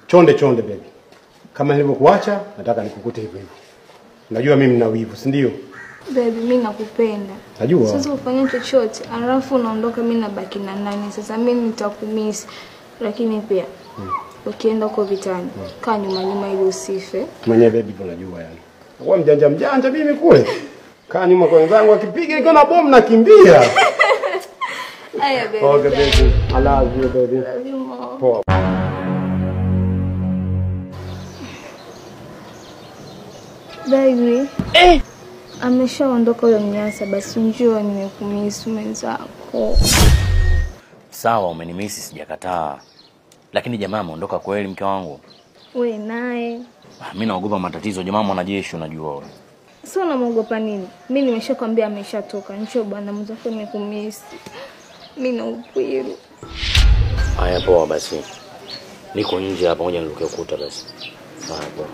Chonde chonde baby. Kama nilivyokuacha, nataka nikukute hivyo hivyo. Najua mimi nina wivu, si ndio? Baby, mimi nakupenda. Najua. Sasa ufanye chochote, alafu unaondoka mimi nabaki na nani? Sasa mimi nitakumiss. Lakini pia ukienda huko vitani, kaa nyuma ili usife. Mwenye baby unajua yani. Kwa mjanja mimi kule. Kaa nyuma kwa wenzangu akipiga iko na bomu nakimbia. Aya baby. Okay baby. I love you baby. Love you more. Poa. Baby. Ameshaondoka huyo mnyasa, basi njoo nimekumiss mwenzako. Sawa, umenimisi sijakataa. Lakini jamaa ameondoka kweli mke wangu? Wewe naye. Mimi naogopa matatizo, jamaa mwanajeshi unajua wewe. Sio unamuogopa nini? Mimi nimeshakwambia ameshatoka. Njoo bwana mzako nimekumiss. Mimi na ukwiru. Haya poa basi. Niko nje hapa ngoja niruke ukuta basi. Haya poa.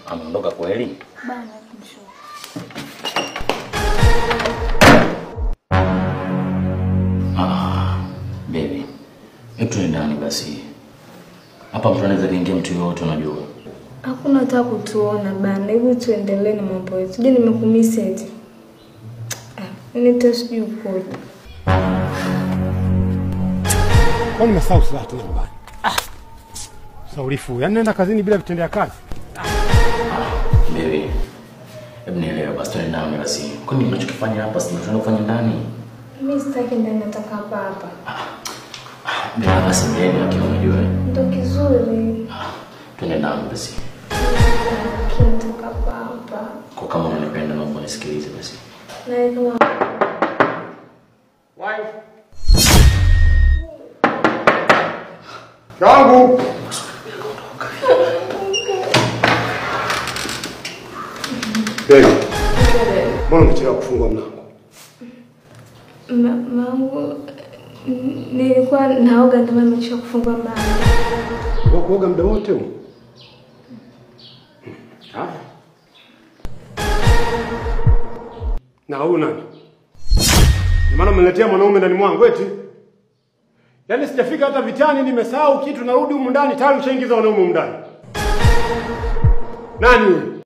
Ameondoka kweli? Bana njoo. Baby. Hebu ndani basi. Hapa mtu anaweza kuingia mtu yote unajua. Hakuna hata kutuona bana. Hebu tuendelee na mambo yetu. Je, nimekumiss eti? Mimi tasijui ukoje. Kwa nini umesahau saa tena nyumbani? Saurifu, yani nenda kazini bila vitendea kazi. Baby. Hebu nielewe basi tuende ndani basi. Kwa nini unachokifanya hapa si tunataka kufanya ndani? Mimi sitaki ndani, nataka hapa. Bila basi mbele akiwa unajua. Ndio kizuri. Tuende ndani basi. Nataka hapa. Kwa kama unanipenda naomba nisikilize basi. Na hiyo Wife. Kangu. Baby. Mbona umechelewa kufungua mlango? Mangu nilikuwa naoga ndio maana nimechelewa kufungua mlango. Kuoga muda wote huu? Na huyu nani? Ni maana umeniletea mwanaume ndani mwangu eti? Yaani sijafika hata vitani nimesahau kitu narudi humu ndani tayari ushaingiza wanaume humu ndani. Nani huyu?